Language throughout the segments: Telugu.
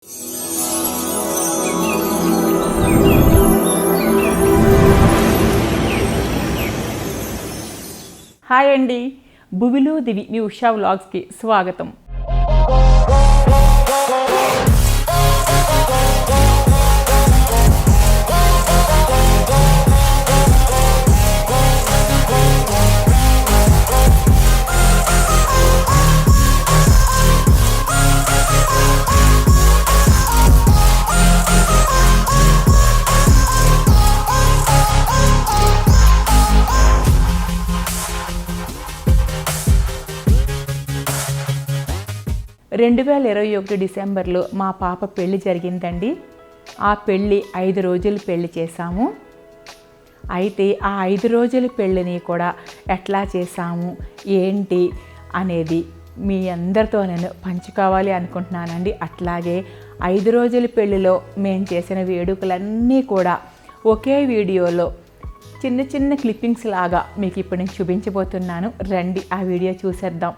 హాయ్ అండి, భువిలో దివి మీ ఉషా వ్లాగ్స్కి స్వాగతం. డిసెంబర్లో మా పాప పెళ్ళి జరిగిందండి. ఆ పెళ్ళి 5 రోజులు పెళ్ళి చేశాము. అయితే ఆ 5 రోజుల పెళ్ళిని కూడా ఎట్లా చేశాము ఏంటి అనేది మీ అందరితో నేను పంచుకోవాలి అనుకుంటున్నానండి. అట్లాగే 5 రోజుల పెళ్ళిలో మేము చేసిన వేడుకలన్నీ కూడా ఒకే వీడియోలో చిన్న చిన్న క్లిప్పింగ్స్ లాగా మీకు ఇప్పుడు నేను చూపించబోతున్నాను. రండి ఆ వీడియో చూసేద్దాం.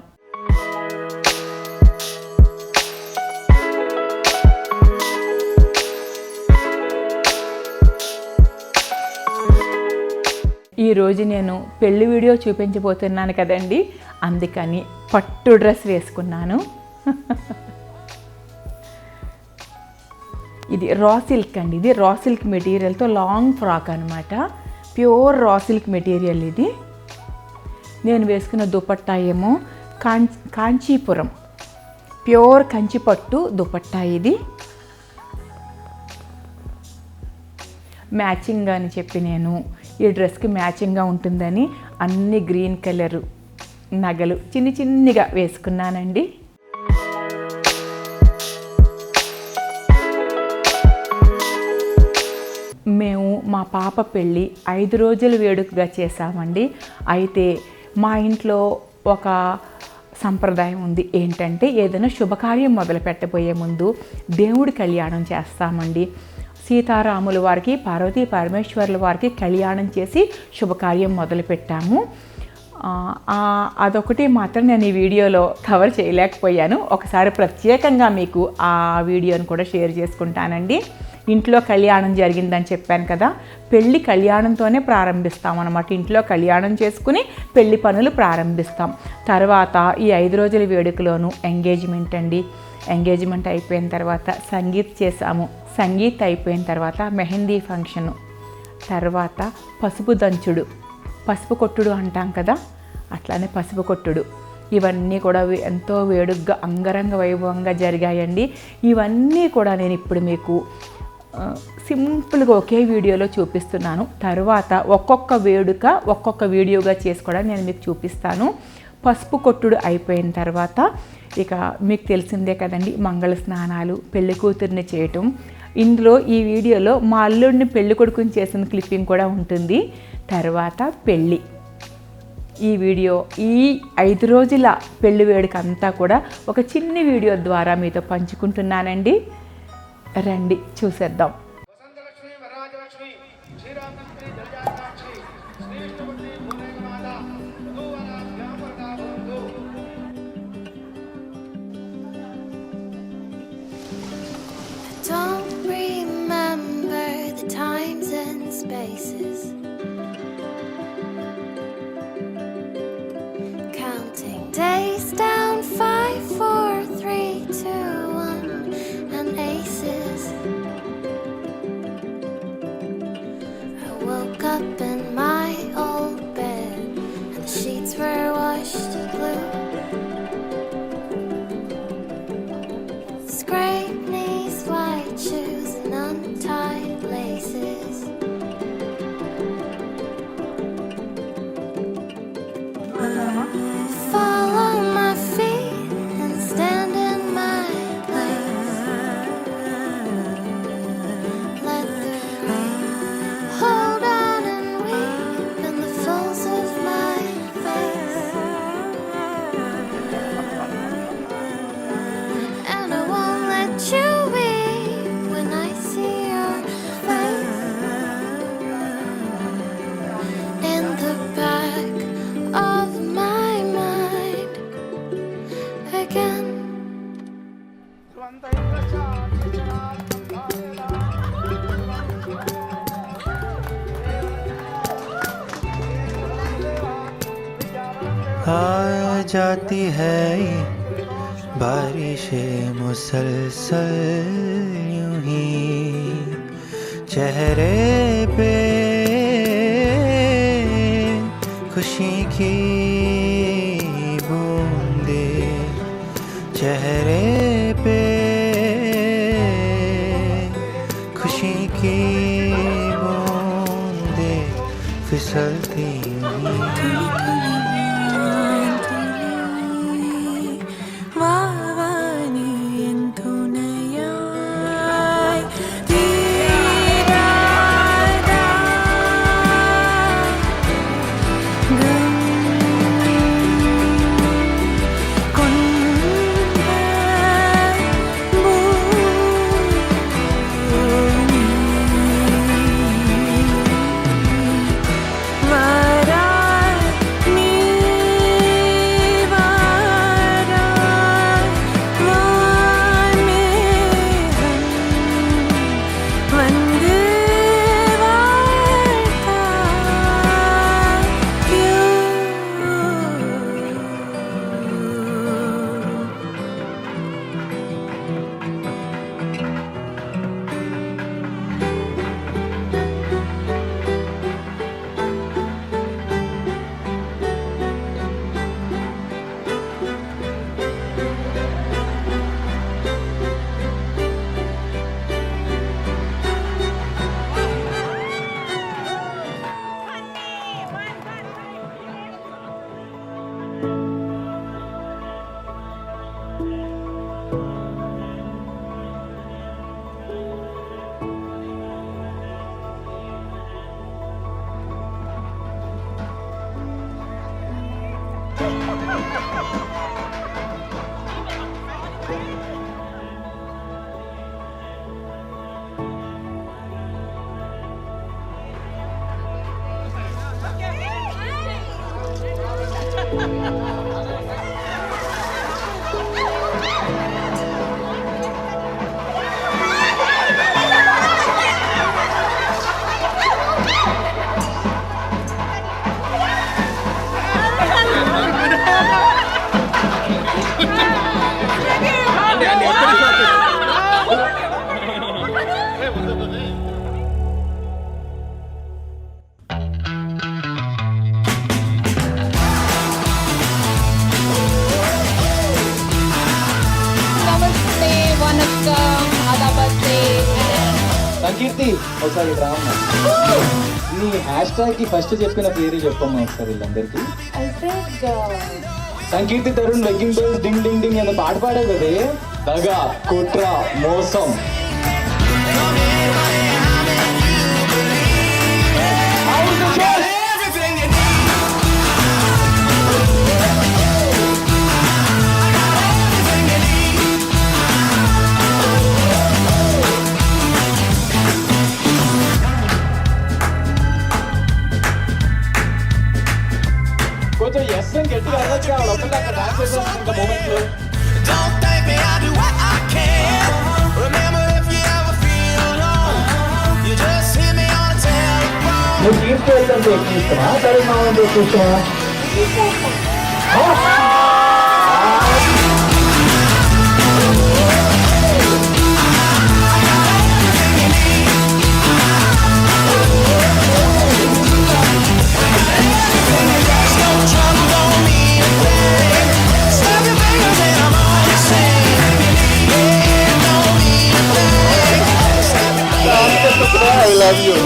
ఈరోజు నేను పెళ్లి వీడియో చూపించబోతున్నాను కదండి, అందుకని పట్టు డ్రెస్ వేసుకున్నాను. ఇది రా సిల్క్ అండి, ఇది రా సిల్క్ మెటీరియల్తో లాంగ్ ఫ్రాక్ అనమాట. ప్యూర్ రా సిల్క్ మెటీరియల్ ఇది. నేను వేసుకున్న దుపట్టా ఏమో కాంచీపురం ప్యూర్ కంచిపట్టు దుపట్టా. ఇది మ్యాచింగ్ అని చెప్పి నేను ఈ డ్రెస్కి మ్యాచింగ్గా ఉంటుందని అన్ని గ్రీన్ కలరు నగలు చిన్నిగా వేసుకున్నానండి. మేము మా పాప పెళ్ళి 5 రోజుల వేడుకగా చేసామండి. అయితే మా ఇంట్లో ఒక సంప్రదాయం ఉంది. ఏంటంటే ఏదైనా శుభకార్యం మొదలు పెట్టబోయే ముందు దేవుడి కళ్యాణం చేస్తామండి. సీతారాముల వారికి, పార్వతీ పరమేశ్వరుల వారికి కళ్యాణం చేసి శుభకార్యం మొదలుపెట్టాము. అదొకటి మాత్రం నేను ఈ వీడియోలో కవర్ చేయలేకపోయాను. ఒకసారి ప్రత్యేకంగా మీకు ఆ వీడియోని కూడా షేర్ చేసుకుంటానండి. ఇంట్లో కళ్యాణం జరిగిందని చెప్పాను కదా, పెళ్ళి కళ్యాణంతోనే ప్రారంభిస్తాం అన్నమాట. ఇంట్లో కళ్యాణం చేసుకుని పెళ్లి పనులు ప్రారంభిస్తాం. తర్వాత ఈ 5 రోజుల వేడుకలోనూ ఎంగేజ్మెంట్ అండి. ఎంగేజ్మెంట్ అయిపోయిన తర్వాత సంగీత్ చేసాము. సంగీత్ అయిపోయిన తర్వాత మెహందీ ఫంక్షను, తర్వాత పసుపు దంచుడు, పసుపు కొట్టుడు అంటాం కదా, అట్లానే పసుపు కొట్టుడు. ఇవన్నీ కూడా ఎంతో వేడుగ్గా అంగరంగ వైభవంగా జరిగాయండి. ఇవన్నీ కూడా నేను ఇప్పుడు మీకు సింపుల్గా ఒకే వీడియోలో చూపిస్తున్నాను. తర్వాత ఒక్కొక్క వేడుక ఒక్కొక్క వీడియోగా చేసి కూడా నేను మీకు చూపిస్తాను. పసుపు కొట్టుడు అయిపోయిన తర్వాత ఇక మీకు తెలిసిందే కదండి, మంగళ స్నానాలు, పెళ్లి కూతుర్ని చేయటం. ఇందులో ఈ వీడియోలో మా అల్లుడిని పెళ్లి కొడుకుని చేసిన క్లిప్పింగ్ కూడా ఉంటుంది. తర్వాత పెళ్ళి. ఈ వీడియో ఈ 5 రోజుల పెళ్లి వేడుక అంతా కూడా ఒక చిన్న వీడియో ద్వారా మీతో పంచుకుంటున్నానండి. రండి చూసేద్దాం. Don't remember the times and spaces, counting days down 5, 4, 3, 2, 1 and aces. आ जाती है ये बारिशें मुसलसल यूं ही चेहरे पे खुशी की बूंदे चेहरे पे खुशी की बूंदे फिसलती సంకీర్తి ఒకసారి రామ్మా నీ హ్యాష్ ట్యాగ్ కి ఫస్ట్ చెప్పిన పేరు చెప్పమ్మా ఒకసారి వీళ్ళందరికీ. సంకీర్తి తరుణ్ వెగ్గింగ్ బెల్స్ డింగ్ డింగ్ డింగ్ అనే పాట పాడావు కదే. దగా, కుట్ర, మోసం. కొంచెం ఎస్ అని గట్టిగా అనొచ్చు కావాలి. ఒక్కటి అక్కడ డాన్స్ చేసాం ఇంకా మూమెంట్ లో. Don't thank me, I do what I can. Remember if you ever feel alone, you just hit me on the telephone. నువ్వు తీసుకెళ్తాంటే ఎక్కువ ఇష్టమా తరుణ్ మావంటే ఎక్కువ ఇష్టమా? I love you.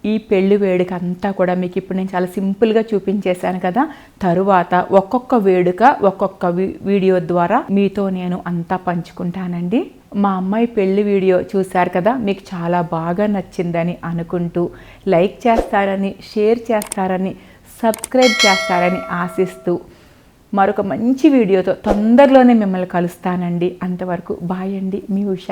ఈ పెళ్లి వేడుక అంతా కూడా మీకు ఇప్పుడు నేను చాలా సింపుల్గా చూపించేశాను కదా. తరువాత ఒక్కొక్క వేడుక ఒక్కొక్క వీడియో ద్వారా మీతో నేను అంతా పంచుకుంటానండి. మా అమ్మాయి పెళ్లి వీడియో చూశారు కదా, మీకు చాలా బాగా నచ్చిందని అనుకుంటూ లైక్ చేస్తారని, షేర్ చేస్తారని, సబ్స్క్రైబ్ చేస్తారని ఆశిస్తూ మరొక మంచి వీడియోతో తొందరలోనే మిమ్మల్ని కలుస్తానండి. అంతవరకు బాయ్ అండి, మీ ఉష.